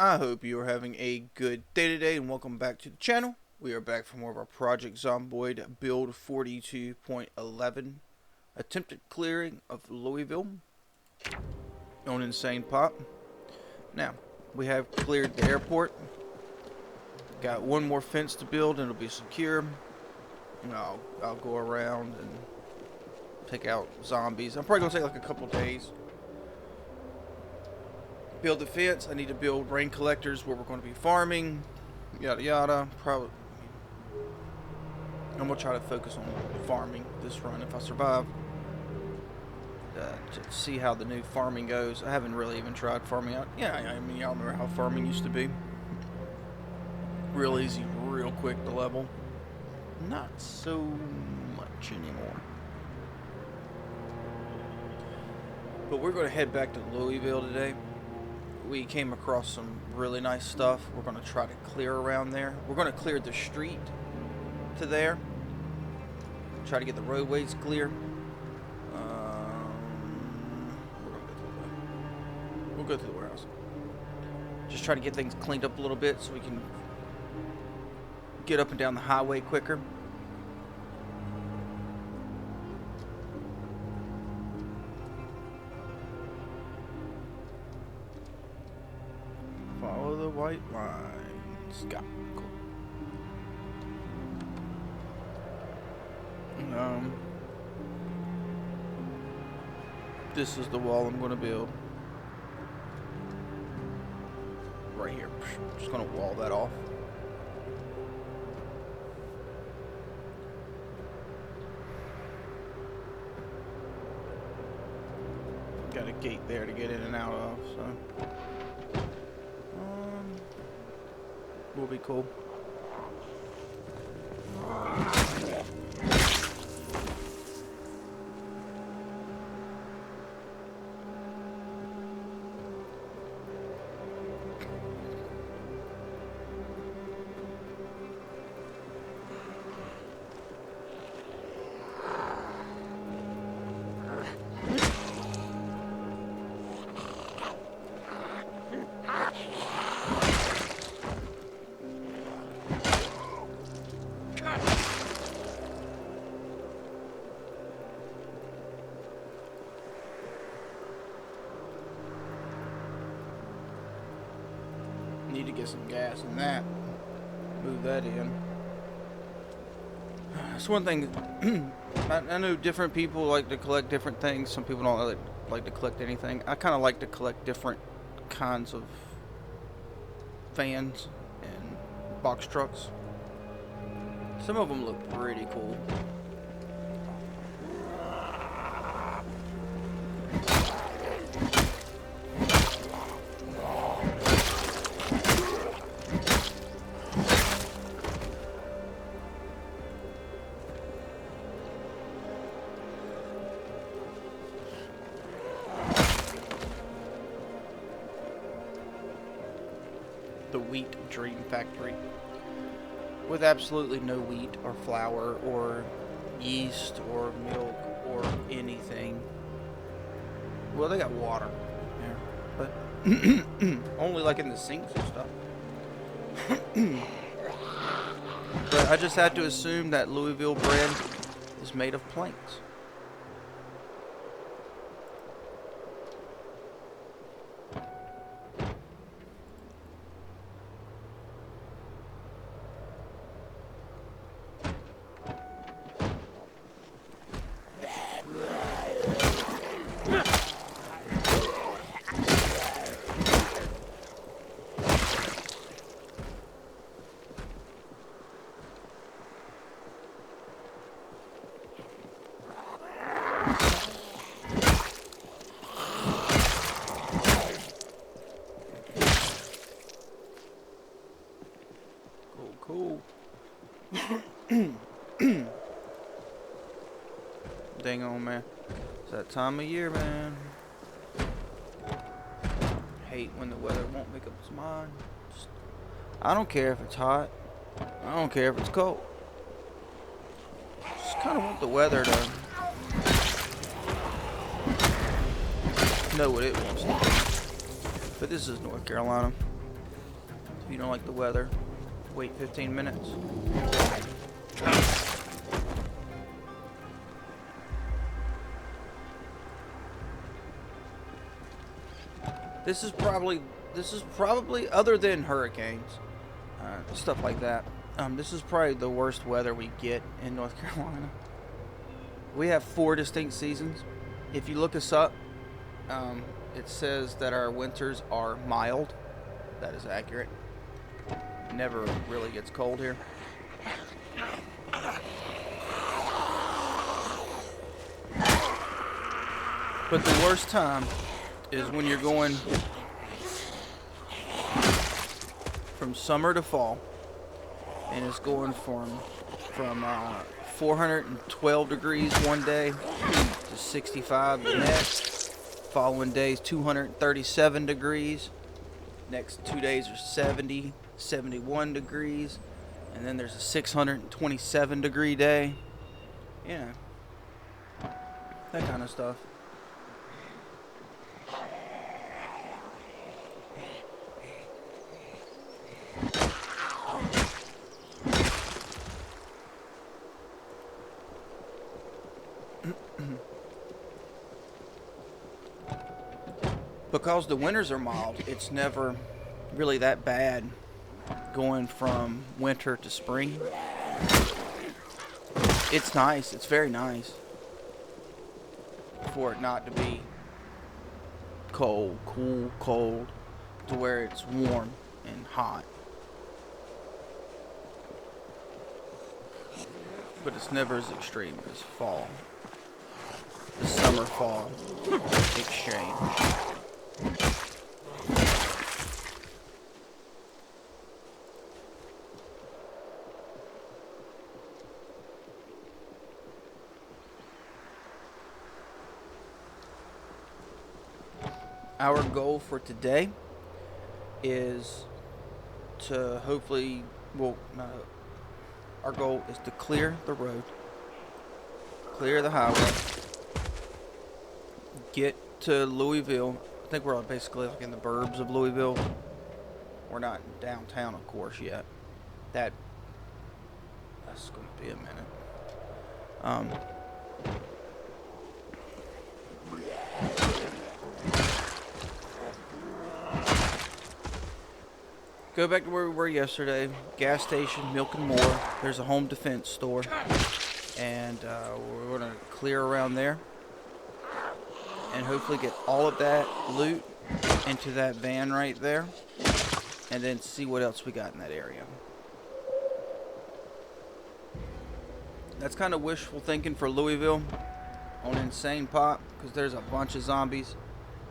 I hope you are having a good day today, and welcome back to the channel. We are back for more of our Project Zomboid build 42.11 attempted clearing of Louisville on Insane Pop. Now, we have cleared the airport. Got one more fence to build and it'll be secure. I'll go around and take out zombies. I'm probably going to take like a couple days. Build the fence. I need to build rain collectors where we're going to be farming. Yada yada. Probably. I'm going to try to focus on farming this run if I survive. To see how the new farming goes. I haven't really even tried farming out. Yeah, I mean, y'all remember how farming used to be. Real easy, real quick to level. Not so much anymore. But we're going to head back to Louisville today. We came across some really nice stuff. We're going to try to clear around there. We're going to clear the street to there. Try to get the roadways clear. We'll go through the warehouse. Just try to get things cleaned up a little bit so we can get up and down the highway quicker. Follow the white lines. Got it. Cool. This is the wall I'm going to build. Right here. Just going to wall that off. Got a gate there to get in and out of, so will be cool. Need to get some gas in that. Move that in. That's one thing. I know different people like to collect different things. Some people don't like to collect anything. I kind of like to collect different kinds of fans and box trucks. Some of them look pretty cool. The wheat dream factory with absolutely no wheat or flour or yeast or milk or anything. Well, they got water there, but only like in the sinks and stuff. But I just had to assume that Louisville bread is made of planks. Cool. Dang on, man. It's that time of year, man. Hate when the weather won't make up its mind. I don't care if it's hot. I don't care if it's cold. Just kind of want the weather to know what it wants to do. But this is North Carolina. If you don't like the weather, wait 15 minutes. This is probably other than hurricanes, stuff like that. This is probably the worst weather we get in North Carolina. We have 4 distinct seasons. If you look us up, it says that our winters are mild. That is accurate. It never really gets cold here. But the worst time is when you're going from summer to fall, and it's going from 412 degrees one day to 65 the next. Following days 237 degrees. Next 2 days are 70, 71 degrees, and then there's a 627 degree day. Yeah, that kind of stuff. Because the winters are mild, it's never really that bad going from winter to spring. It's nice. It's very nice for it not to be cold, cool, cold, to where it's warm and hot. But it's never as extreme as fall. The summer-fall exchange. Our goal for today is to hopefully, our goal is to clear the road, clear the highway, get to Louisville. I think we're basically like in the burbs of Louisville. We're not downtown, of course, yet. That's going to be a minute. Go back to where we were yesterday. Gas station, Milk and More. There's a home defense store. And we're going to clear around there. And hopefully get all of that loot into that van right there. And then see what else we got in that area. That's kind of wishful thinking for Louisville on Insane Pop. Because there's a bunch of zombies.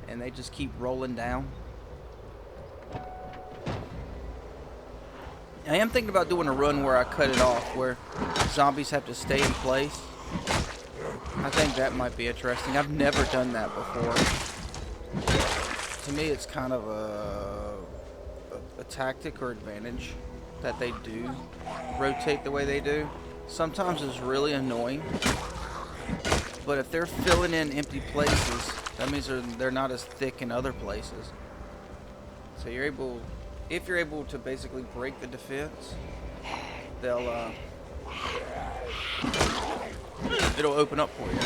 And they just keep rolling down. I am thinking about doing a run where I cut it off, where zombies have to stay in place. I think that might be interesting. I've never done that before. To me, it's kind of a tactic or advantage that they do rotate the way they do. Sometimes it's really annoying, but if they're filling in empty places, that means they're not as thick in other places. So you're able... If you're able to basically break the defense, it'll open up for you.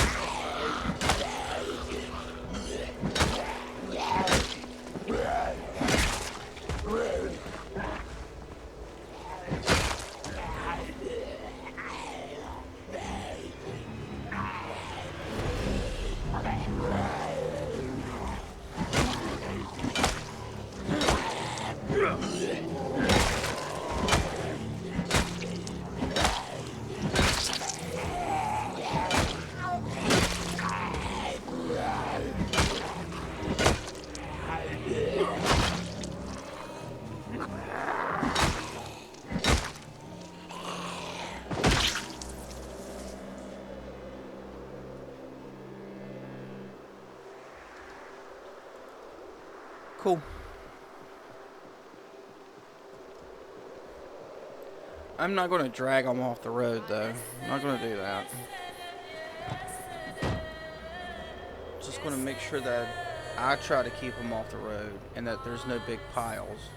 Cool. I'm not going to drag them off the road, though. I'm not going to do that. Just going to make sure that I try to keep them off the road and that there's no big piles.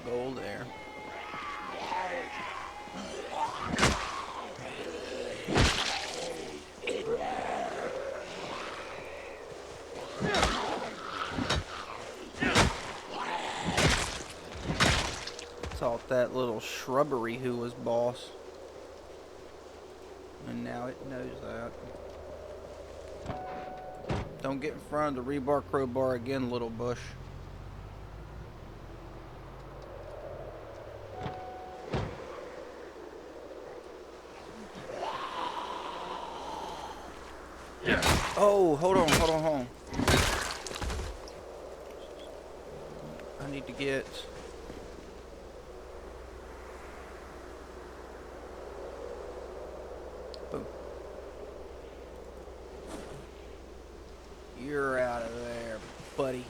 gold there. Thought that little shrubbery who was boss. And now it knows that. Don't get in front of the rebar crowbar again, little bush. Oh, hold on. I need to get... Boom. You're out of there, buddy.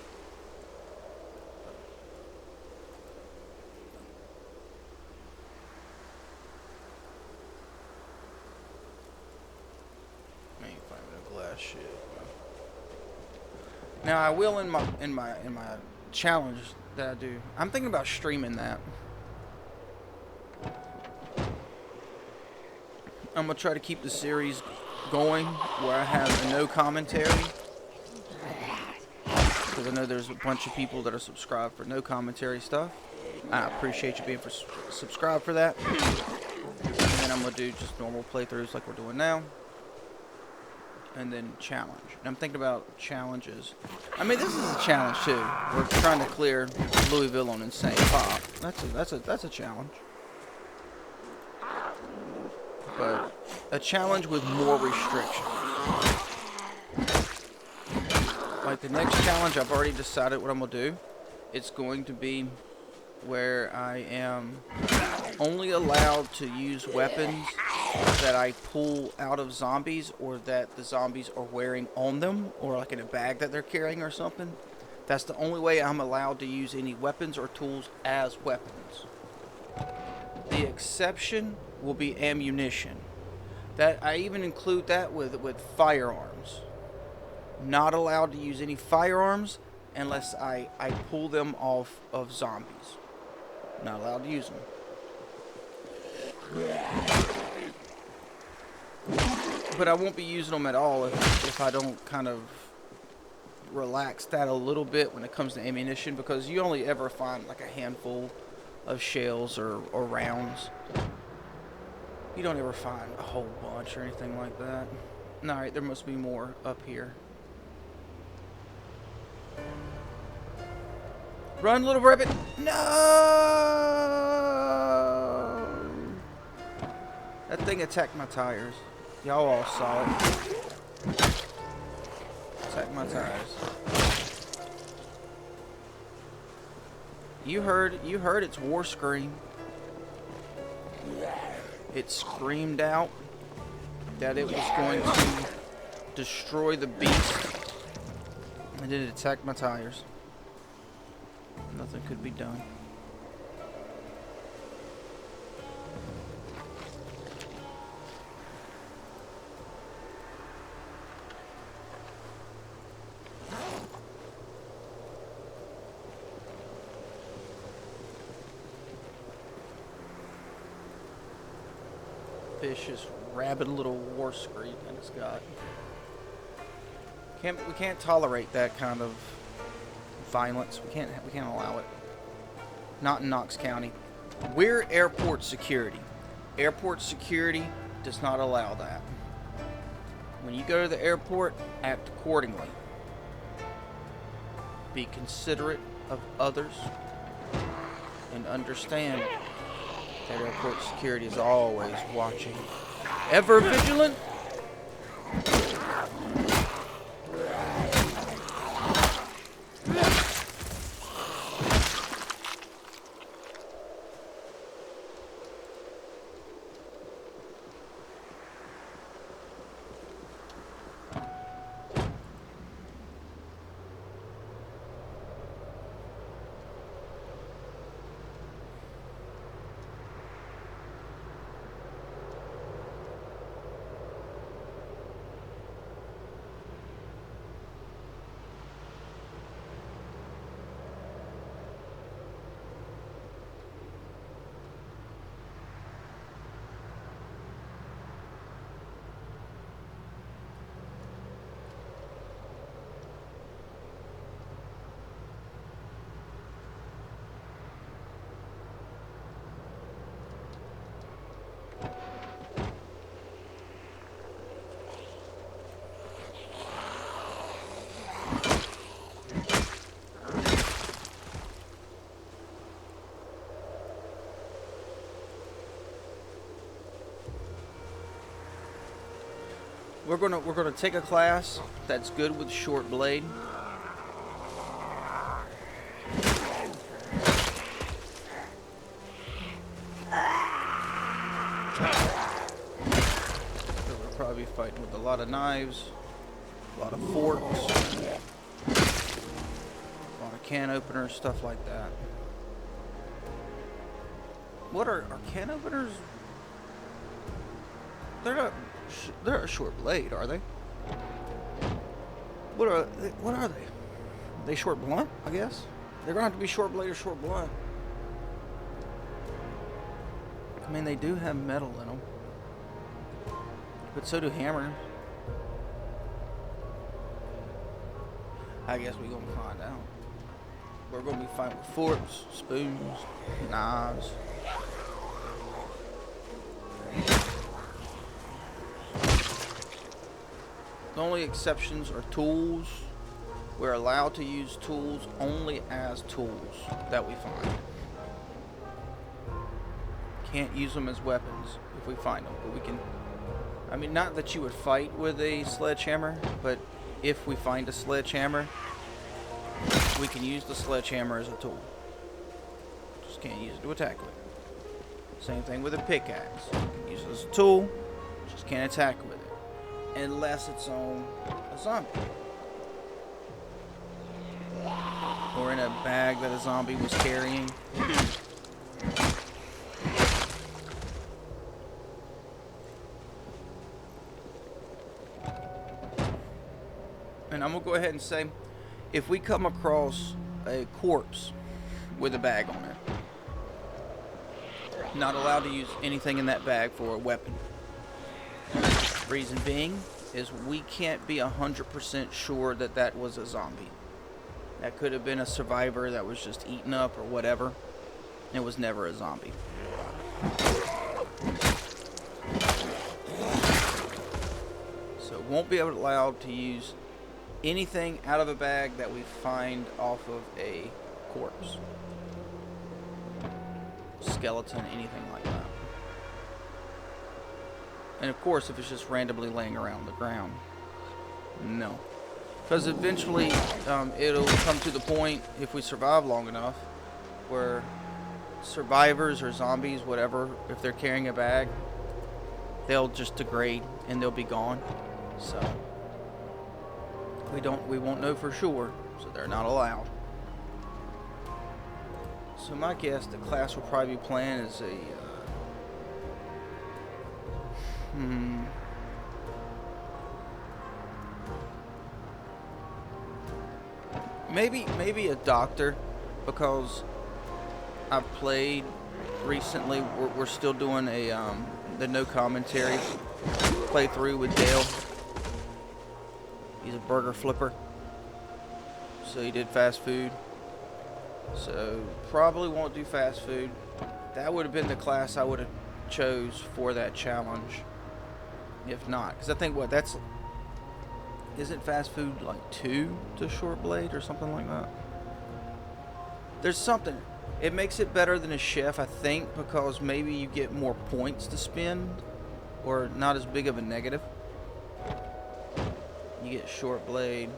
I ain't finding no glass shit. Now I will in my challenge that I do. I'm thinking about streaming that. I'm gonna try to keep the series going where I have no commentary, because I know there's a bunch of people that are subscribed for no commentary stuff. I appreciate you being subscribed for that. And then I'm gonna do just normal playthroughs like we're doing now, and then challenge. And I'm thinking about challenges. I mean, this is a challenge too. We're trying to clear Louisville on Insane Pop. That's a challenge. But a challenge with more restrictions. Like the next challenge, I've already decided what I'm gonna do. It's going to be where I am only allowed to use weapons that I pull out of zombies, or that the zombies are wearing on them, or like in a bag that they're carrying or something. That's the only way I'm allowed to use any weapons or tools as weapons. The exception will be ammunition. That I even include that with firearms. Not allowed to use any firearms unless I pull them off of zombies. Not allowed to use them. But I won't be using them at all if I don't kind of relax that a little bit when it comes to ammunition, because you only ever find like a handful of shells or rounds. You don't ever find a whole bunch or anything like that. Alright, there must be more up here. Run, little rabbit! No! That thing attacked my tires. Y'all all saw it. Attacked my tires. You heard its war scream. It screamed out that it was going to destroy the beast, and then it attacked my tires. Nothing could be done. Vicious, rabid little war scream that it's got. We can't tolerate that kind of violence. We can't allow it. Not in Knox County. We're airport security. Airport security does not allow that. When you go to the airport, act accordingly. Be considerate of others, and understand that airport security is always watching. Ever vigilant. we're gonna take a class that's good with short blade. We'll probably be fighting with a lot of knives, a lot of forks, a lot of can openers, stuff like that. What are can openers? They're a short blade, are they? What are they? Are they short blunt? I guess they're gonna have to be short blade or short blunt. I mean, they do have metal in them, but so do hammers. I guess we're gonna find out. We're gonna be fighting with forks, spoons, knives. The only exceptions are tools. We're allowed to use tools only as tools that we find. Can't use them as weapons if we find them, but we can. I mean, not that you would fight with a sledgehammer, but if we find a sledgehammer, we can use the sledgehammer as a tool. Just can't use it to attack with. Same thing with a pickaxe. You can use it as a tool, just can't attack with it. Unless it's on a zombie. Or in a bag that a zombie was carrying. And I'm going to go ahead and say, if we come across a corpse with a bag on it, not allowed to use anything in that bag for a weapon. Reason being is we can't be 100% sure that that was a zombie. That could have been a survivor that was just eaten up or whatever. It was never a zombie. So won't be allowed to use anything out of a bag that we find off of a corpse. Skeleton, anything like that. And of course, if it's just randomly laying around the ground, no. Because eventually, it'll come to the point, if we survive long enough, where survivors or zombies, whatever, if they're carrying a bag, they'll just degrade and they'll be gone. So we won't know for sure, so they're not allowed. So my guess, the class will probably be playing as a maybe a doctor, because I've played recently. We're still doing a the no commentary playthrough with Dale. He's a burger flipper, so he did fast food. So probably won't do fast food. That would have been the class I would have chose for that challenge. If not, because I think isn't fast food like 2 to short blade or something like that? There's something. It makes it better than a chef, I think, because maybe you get more points to spend, or not as big of a negative. You get short blade.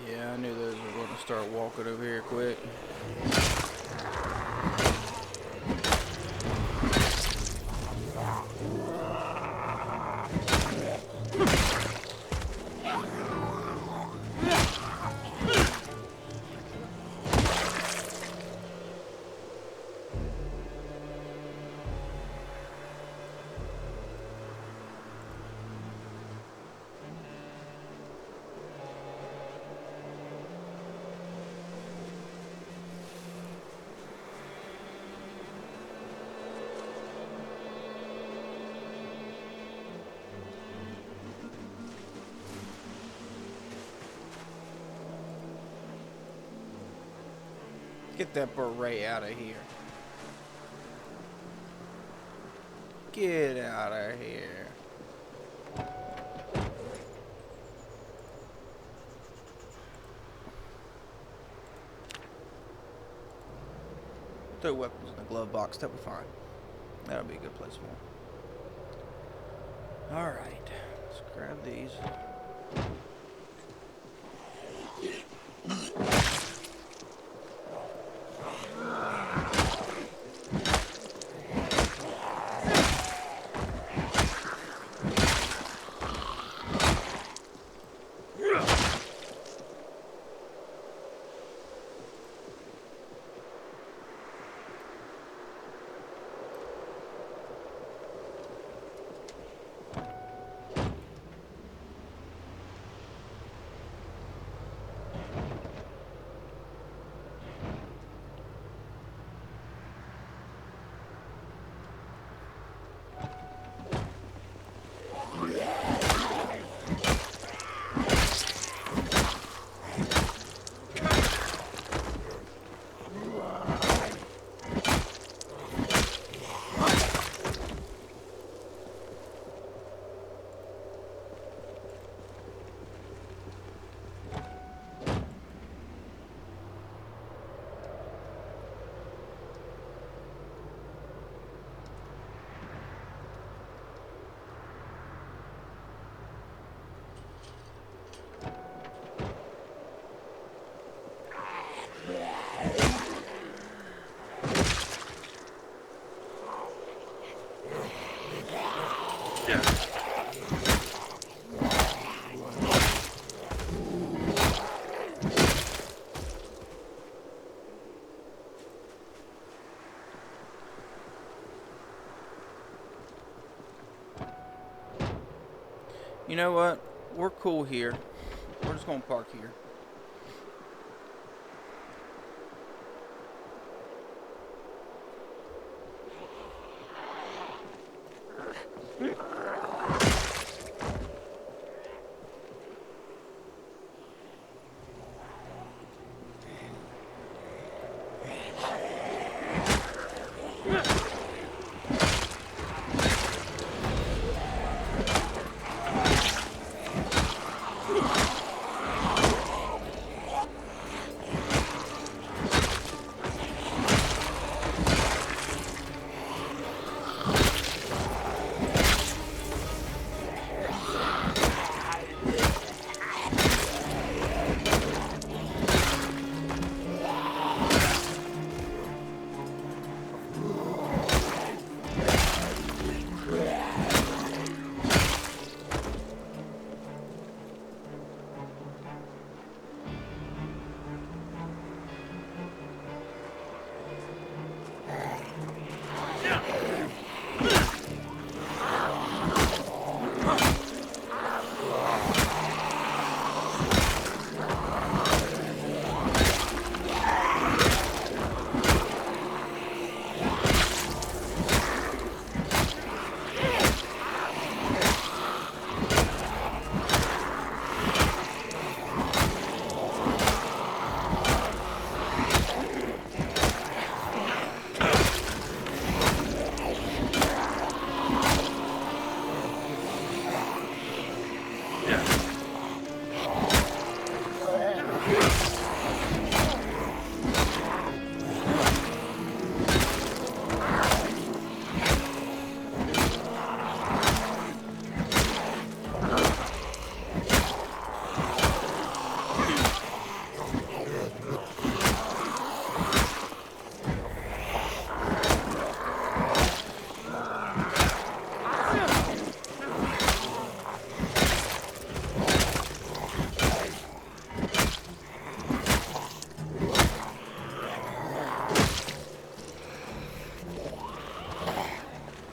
Yeah, I knew those were going to start walking over here quick. Get that beret out of here. Get out of here. Throw weapons in the glove box. That'll be fine. That'll be a good place for them. Alright. Let's grab these. You know what? We're cool here. We're just gonna park here.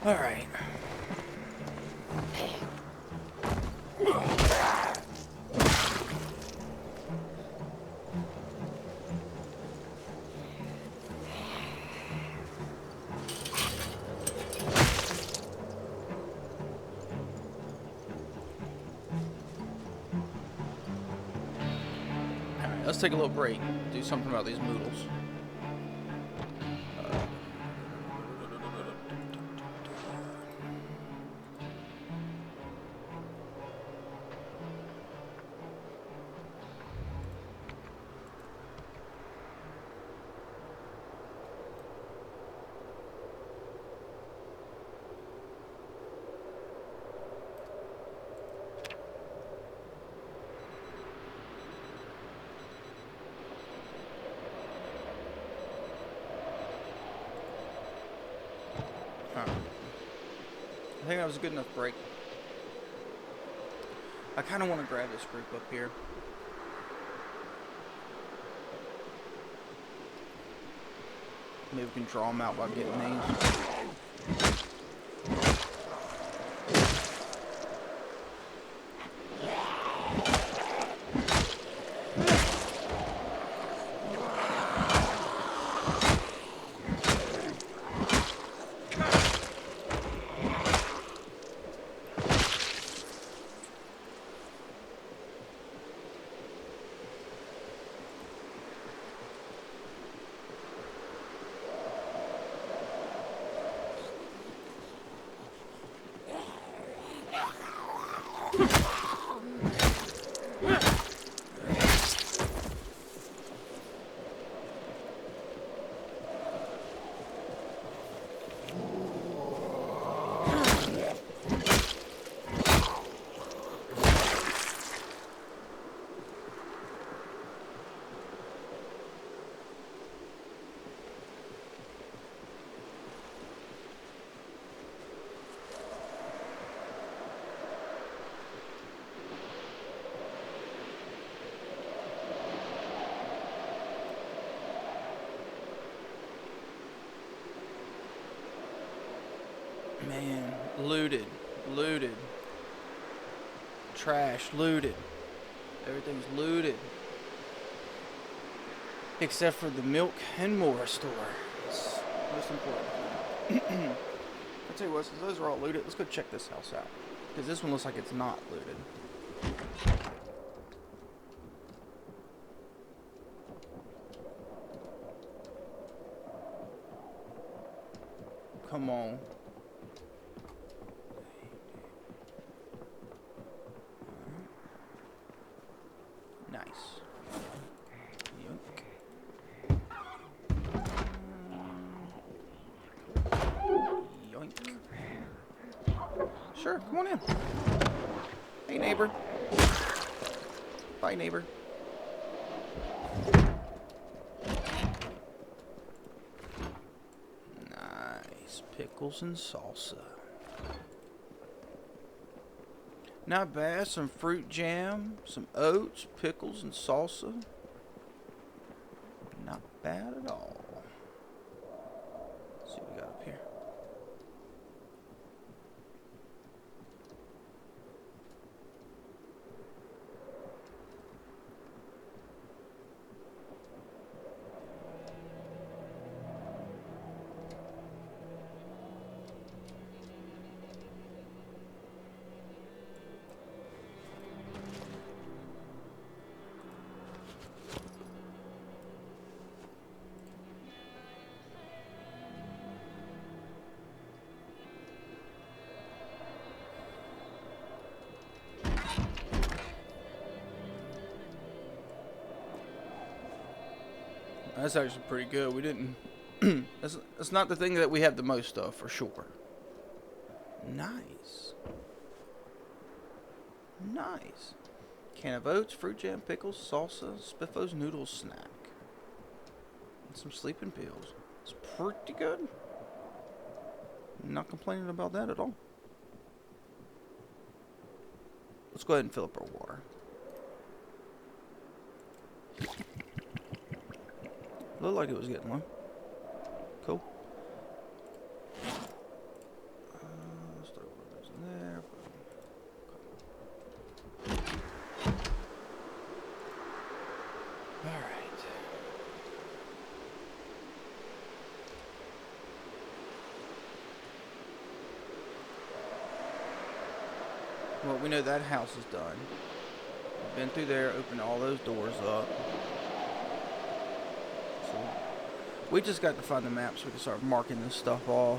All right. Let's take a little break. Do something about these noodles. it was a good enough break. I kind of want to grab this group up here. Maybe we can draw them out by getting these. Man, looted, trash, looted, everything's looted, except for the milk and more store. It's most important. I'll tell you what, since those are all looted, let's go check this house out, because this one looks like it's not looted. Come on. Nice. Yoink. Yoink. Sure, come on in. Hey, neighbor. Bye, neighbor. Nice. Pickles and salsa. Not bad. Some fruit jam, some oats, pickles, and salsa. Not bad at all. Let's see what we got up here. That's actually pretty good. We didn't... that's not the thing that we have the most of, for sure. Nice. Nice. Can of oats, fruit jam, pickles, salsa, Spiffos noodles snack. And some sleeping pills. It's pretty good. Not complaining about that at all. Let's go ahead and fill up our water. Looked like it was getting low. Cool. Let's throw one of those in there. Alright. Well, we know that house is done. We've been through there, opened all those doors up. We just got to find the map so we can start marking this stuff off.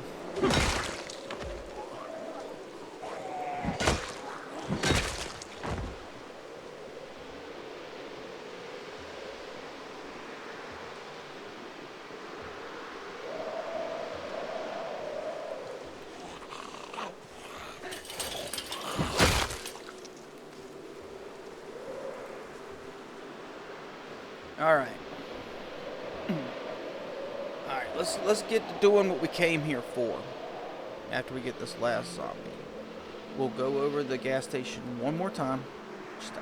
All right. Let's get to doing what we came here for. After we get this last zombie. we'll go over the gas station one more time.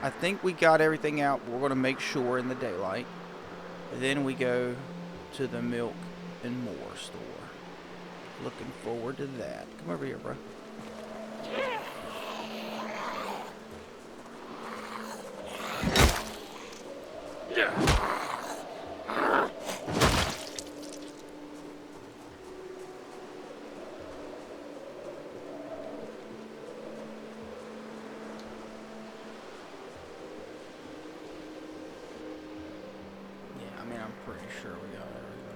I think we got everything out. We're going to make sure in the daylight. And then we go to the milk and more store. Looking forward to that. Come over here, bro. I'm pretty sure we got everything.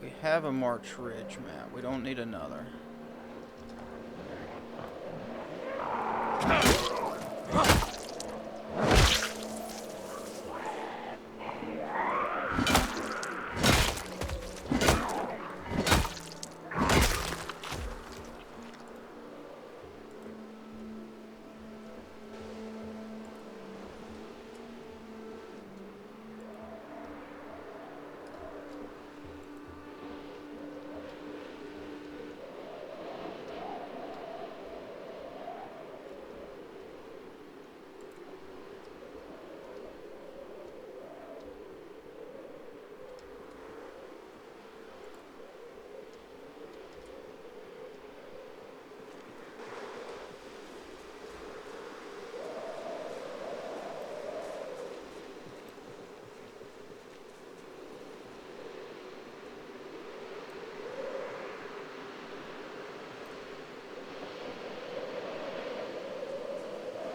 We have a March Ridge map. We don't need another.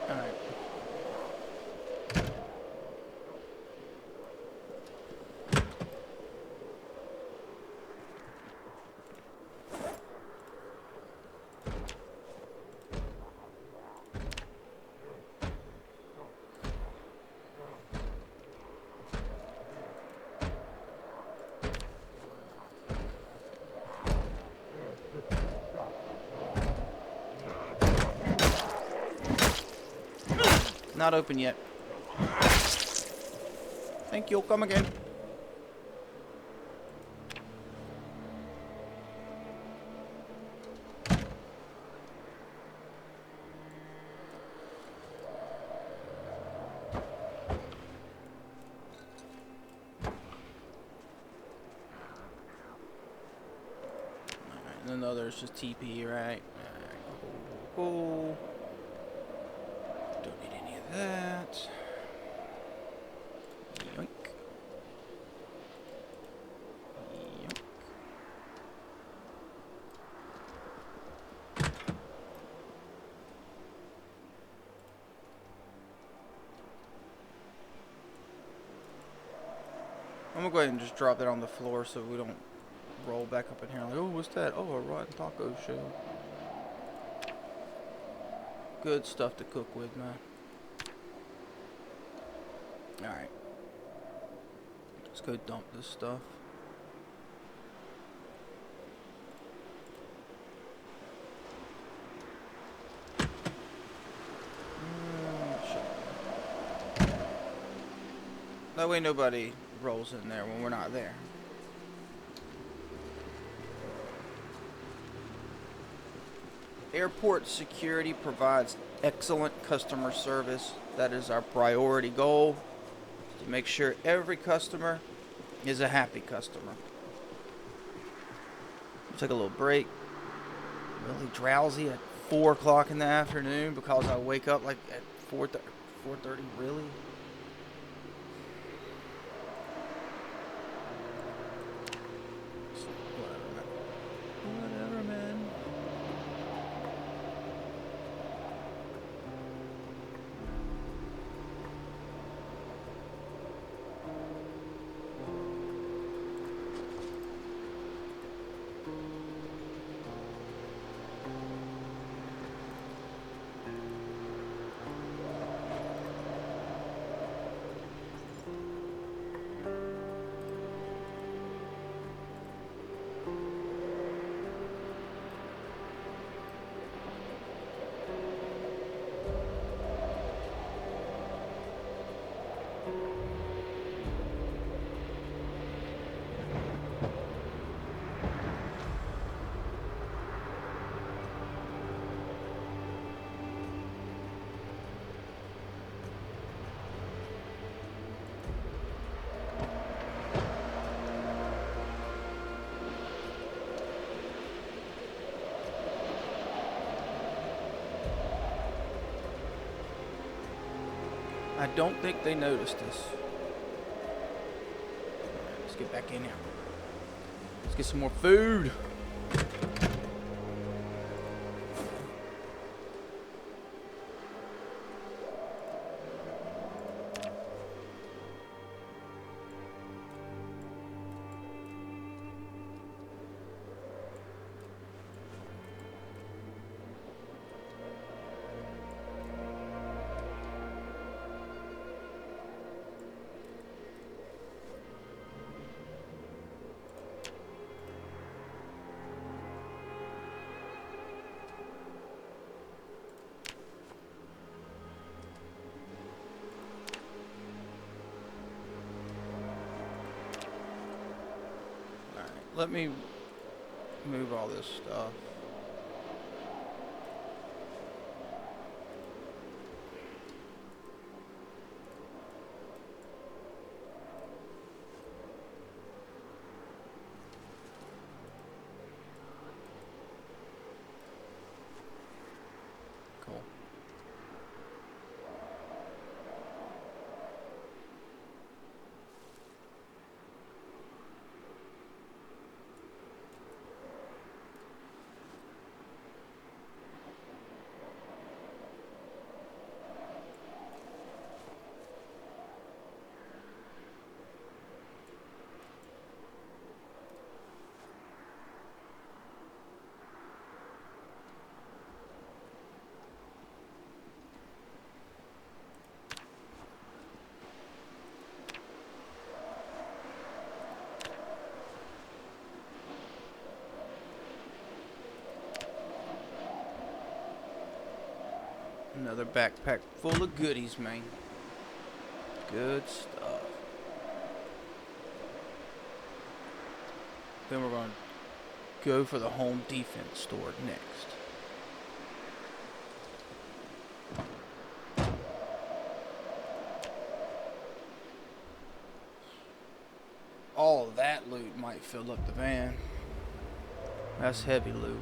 Alright. Not open yet. Thank you. Come again. And the other is just TP, right? Cool. Don't need any of that. Yoink. Yoink. I'm gonna go ahead and just drop that on the floor so we don't roll back up in here like, oh, what's that? Oh, a rotten taco shell. Good stuff to cook with, man. Alright. Let's go dump this stuff. That way nobody rolls in there when we're not there. Airport security provides excellent customer service. That is our priority goal, to make sure every customer is a happy customer. Take a little break. Really drowsy at 4 o'clock in the afternoon because I wake up like at 4:30. Really? Whatever, man. I don't think they noticed us. Let's get back in here. Let's get some more food. Let me move all this stuff. Cool. Another backpack full of goodies, man. Good stuff. Then we're going to go for the home defense store next. All of that loot might fill up the van. That's heavy loot.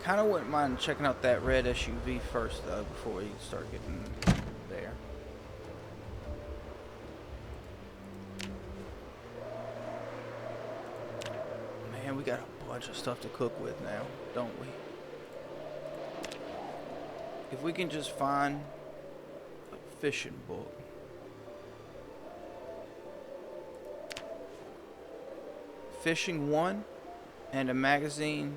Kind of wouldn't mind checking out that red SUV first, though, before we start getting there. Man, we got a bunch of stuff to cook with now, don't we? If we can just find a fishing book. Fishing 1 and a magazine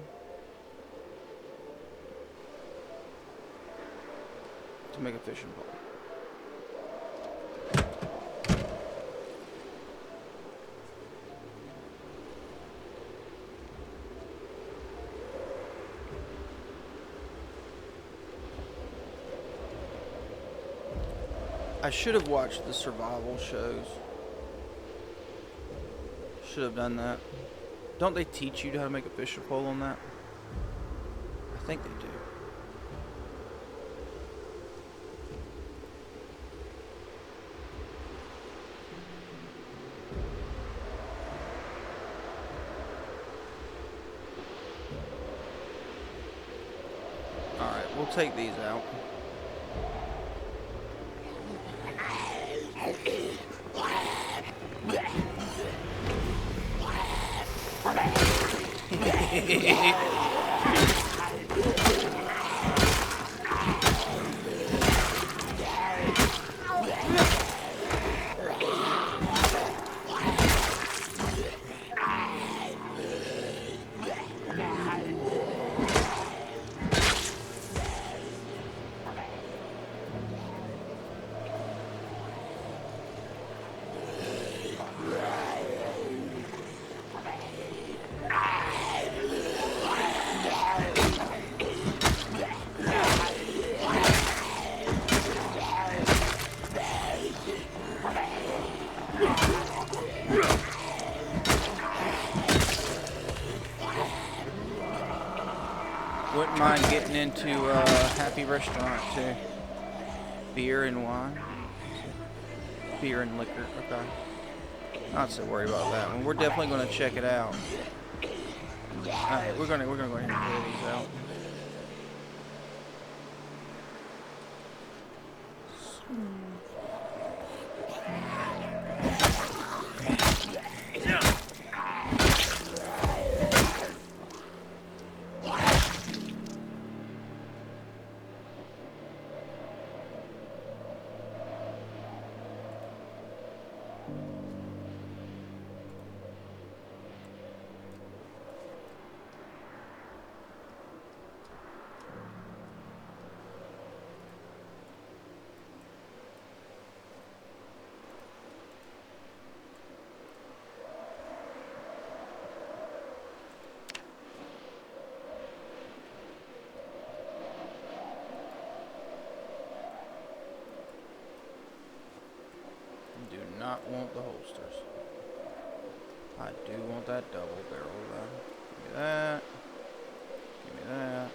to make a fishing pole. I should have watched the survival shows. Should have done that. Don't they teach you how to make a fishing pole on that? I think they do. Alright, we'll take these out. Wouldn't mind getting into Happy Restaurant too. Beer and wine. Beer and liquor. Okay. Not so worried about that one. We're definitely going to check it out. Alright, we're gonna go ahead and clear these out. Do not want the holsters. I do want that double barrel though. Give me that. Give me that.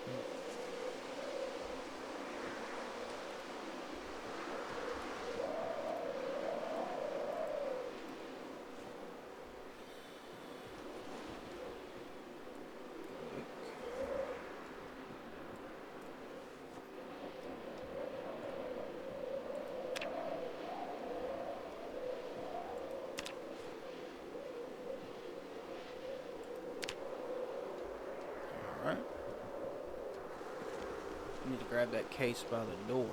Alright. Need to grab that case by the door.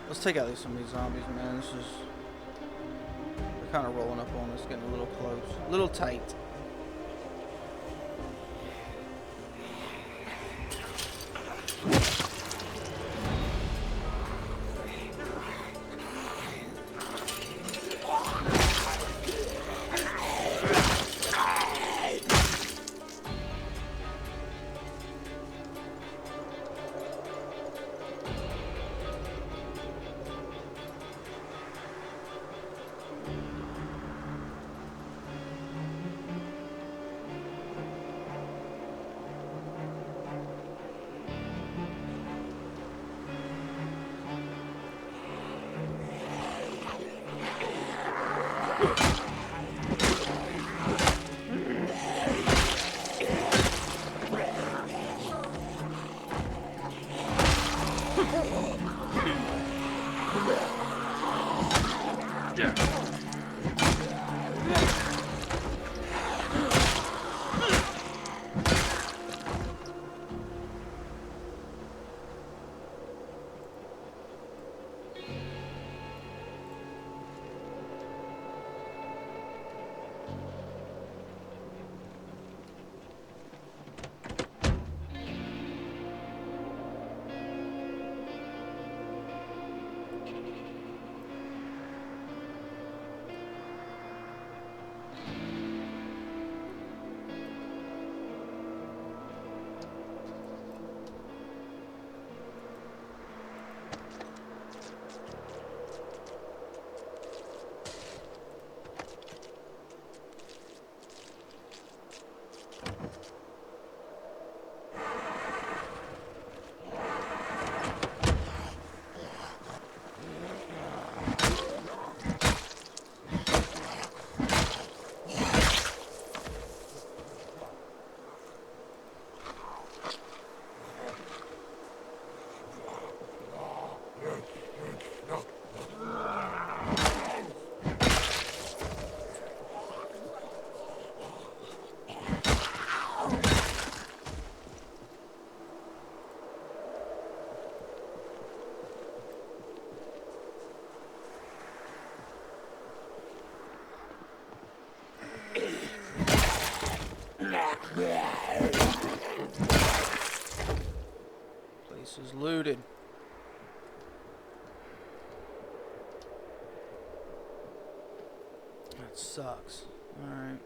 Let's take out some of these zombies, man. This is... They're kind of rolling up on us, getting a little close. A little tight. That sucks. Alright.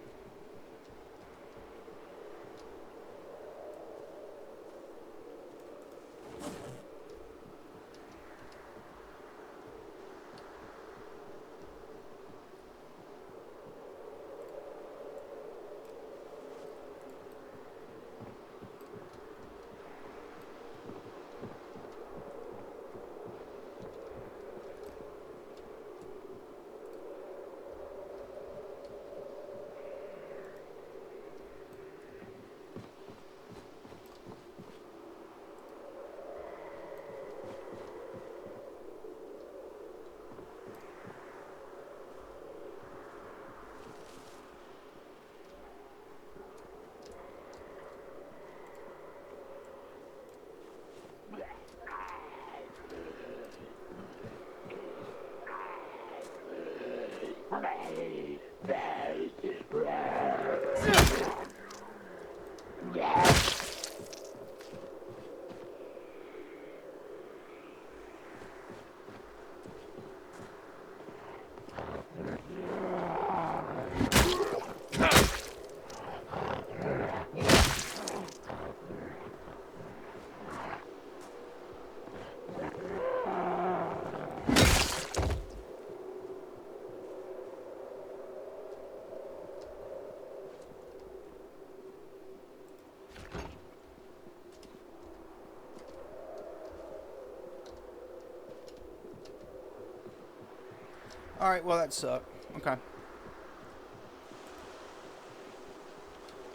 Alright, well that sucked. Okay.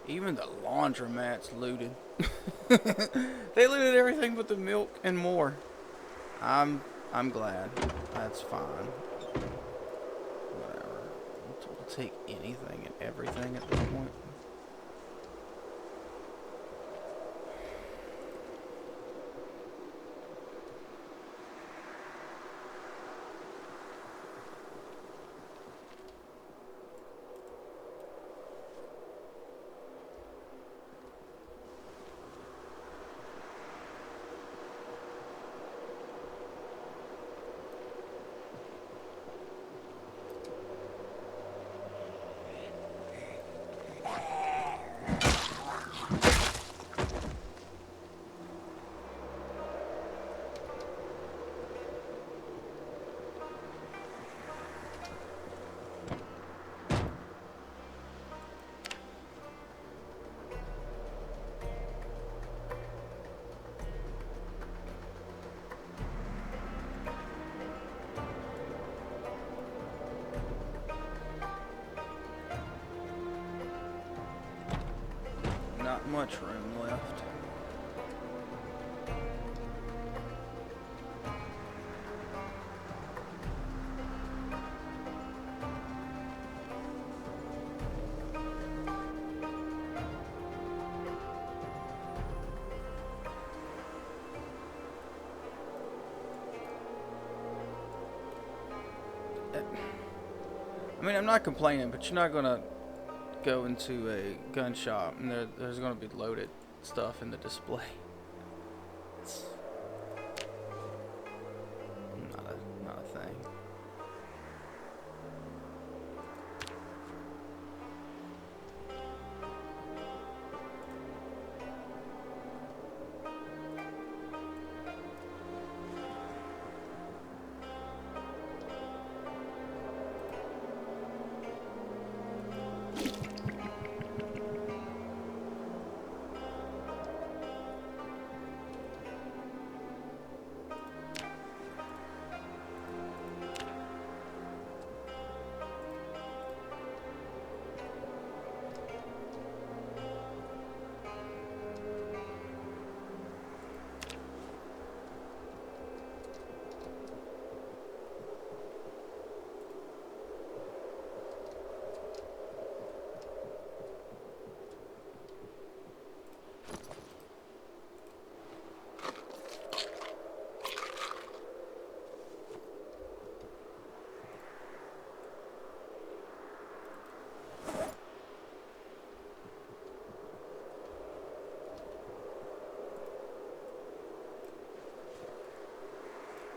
Even the laundromat's looted. They looted everything but the milk and more. I'm glad. That's fine. Whatever. We'll take anything and everything at this point. Not much room left. I mean, I'm not complaining, but you're not gonna go into a gun shop and there's going to be loaded stuff in the display. It's not a thing.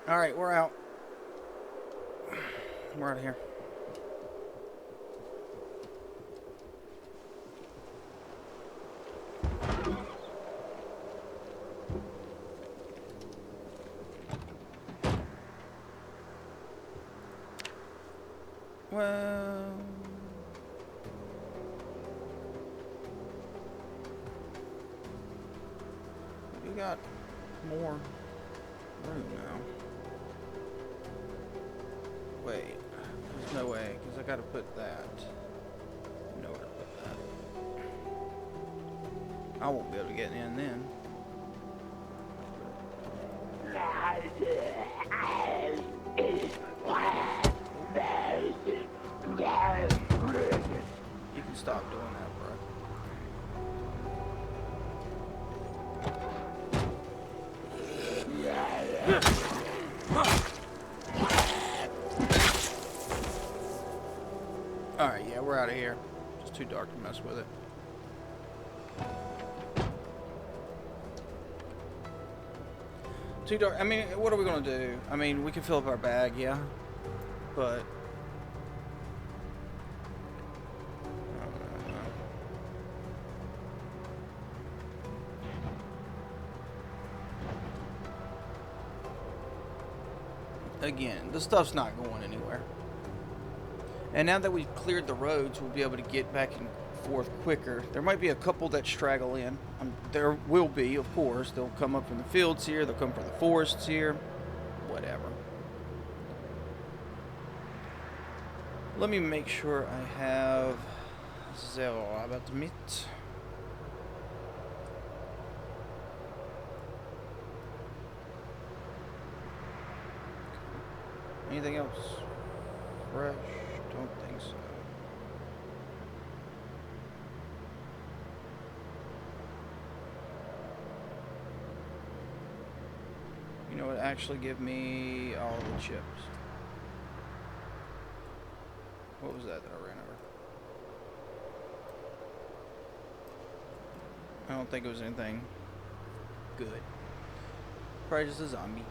Alright, we're out. We're out of here. Well, we got more room now. Wait, there's no way, because I gotta put that. Nowhere to put that. I won't be able to get in then. You can stop doing that, bro. Alright, yeah, we're out of here. It's too dark to mess with it. Too dark. I mean, what are we gonna do? I mean, we can fill up our bag, yeah. But again, the stuff's not going anywhere. And now that we've cleared the roads, we'll be able to get back and forth quicker. There might be a couple that straggle in. There will be, of course. They'll come up from the fields here. They'll come from the forests here. Whatever. Let me make sure I have zero about the meat. Anything else? Fresh? Don't think so. You know what? Actually, give me all the chips. What was that I ran over? I don't think it was anything good. Probably just a zombie.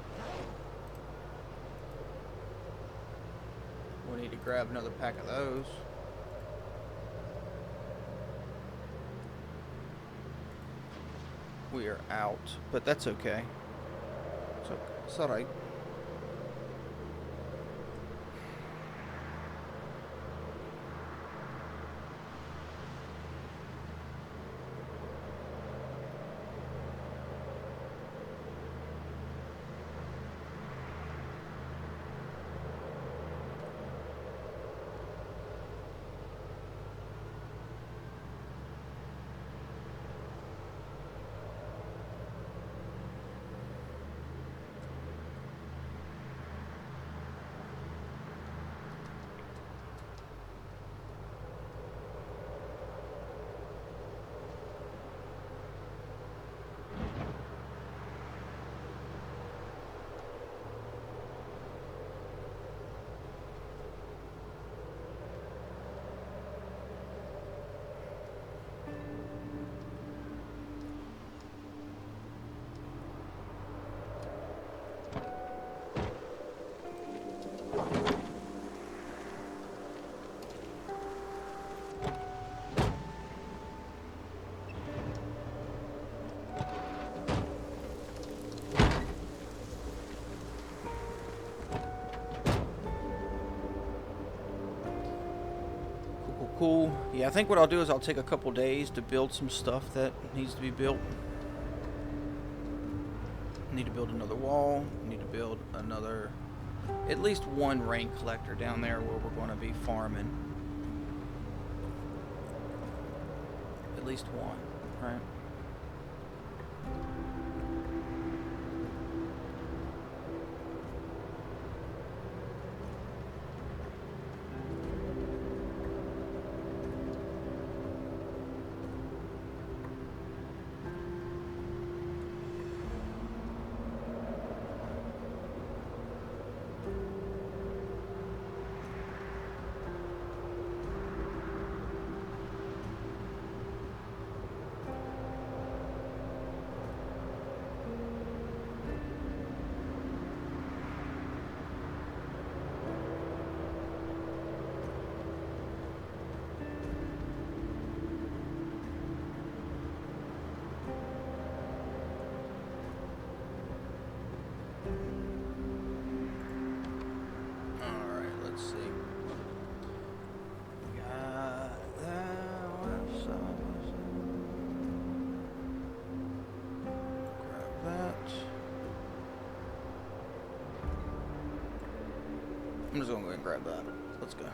We'll need to grab another pack of those. We are out, but that's okay. It's alright. Cool. Yeah, I think what I'll do is I'll take a couple days to build some stuff that needs to be built. Need to build another wall. Need to build another, at least one rain collector down there where we're going to be farming. At least one, right? I'm just gonna go ahead and grab that. Let's go.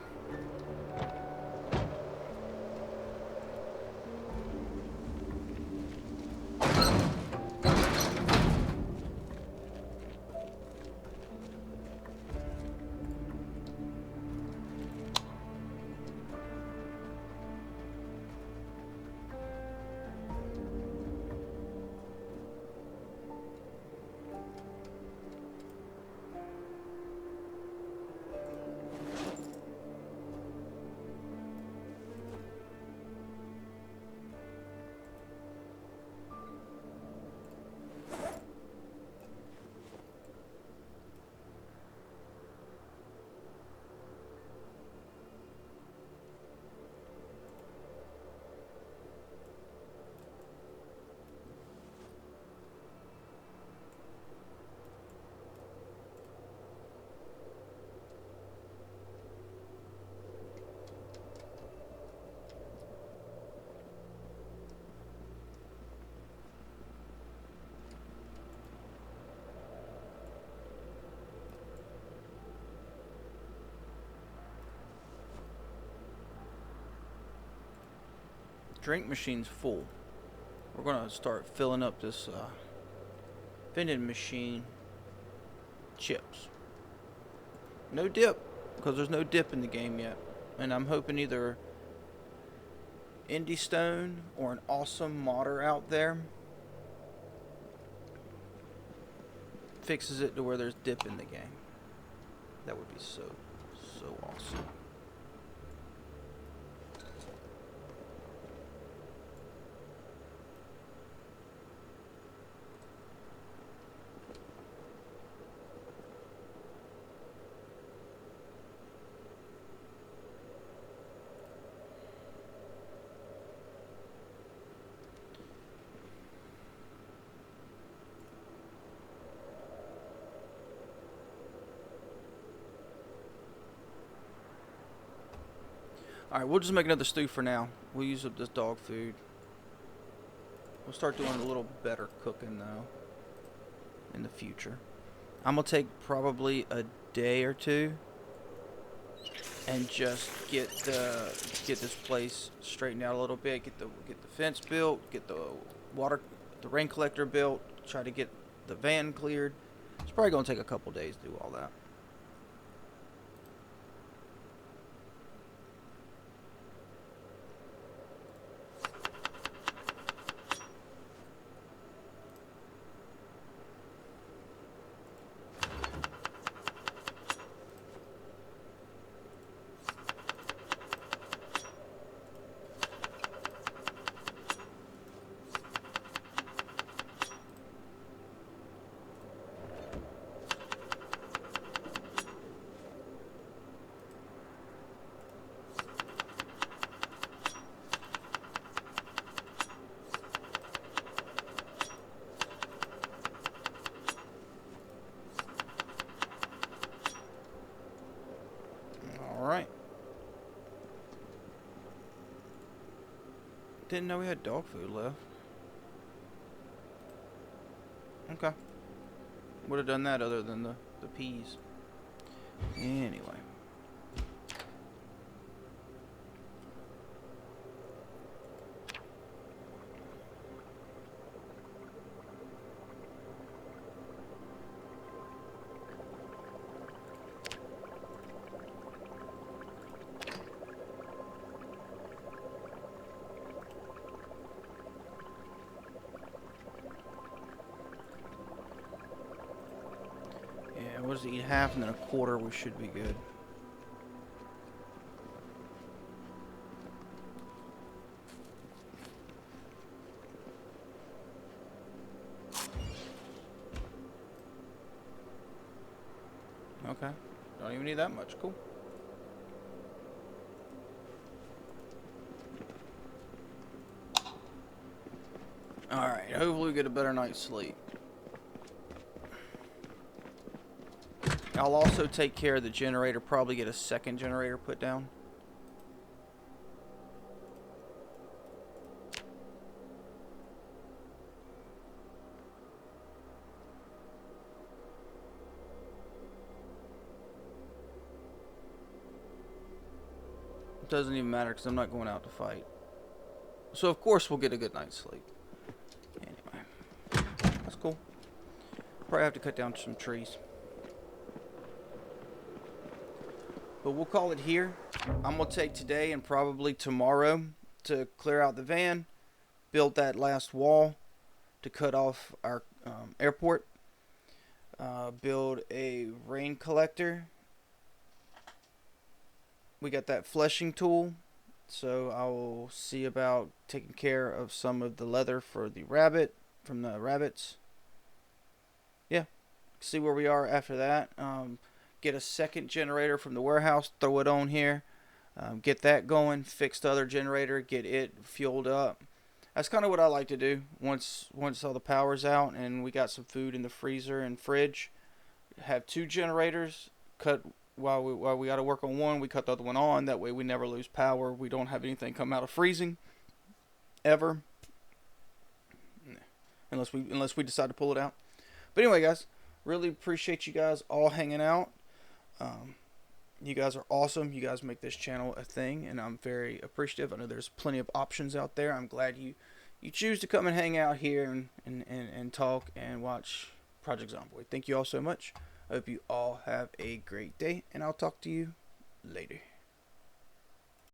Drink machine's full. We're gonna start filling up this vending machine chips. No dip, because there's no dip in the game yet. And I'm hoping either Indie Stone or an awesome modder out there fixes it to where there's dip in the game. That would be so awesome. Alright, we'll just make another stew for now. We'll use up this dog food. We'll start doing a little better cooking, though, in the future. I'm going to take probably a day or two and just get this place straightened out a little bit. Get the fence built, get the rain collector built, try to get the van cleared. It's probably going to take a couple days to do all that. Alright. Didn't know we had dog food left. Okay. Would have done that other than the peas. Anyway. We'll just eat half and then a quarter. We should be good. Okay. Don't even need that much. Cool. Alright. Hopefully we get a better night's sleep. I'll also take care of the generator, probably get a second generator put down. Doesn't even matter because I'm not going out to fight. So of course we'll get a good night's sleep. Anyway, that's cool. Probably have to cut down some trees. But we'll call it here. I'm going to take today and probably tomorrow to clear out the van, build that last wall to cut off our airport, build a rain collector. We got that fleshing tool, so I will see about taking care of some of the leather for the rabbit, from the rabbits. Yeah, see where we are after that. Get a second generator from the warehouse, throw it on here, get that going, fix the other generator, get it fueled up. That's kind of what I like to do once all the power's out and we got some food in the freezer and fridge. Have two generators, cut while we got to work on one, we cut the other one on. That way we never lose power. We don't have anything come out of freezing ever, unless we decide to pull it out. But anyway, guys, really appreciate you guys all hanging out. You guys are awesome. You guys make this channel a thing, and I'm very appreciative. I know there's plenty of options out there. I'm glad you choose to come and hang out here and talk and watch Project Zomboid. Thank you all so much. I hope you all have a great day, and I'll talk to you later.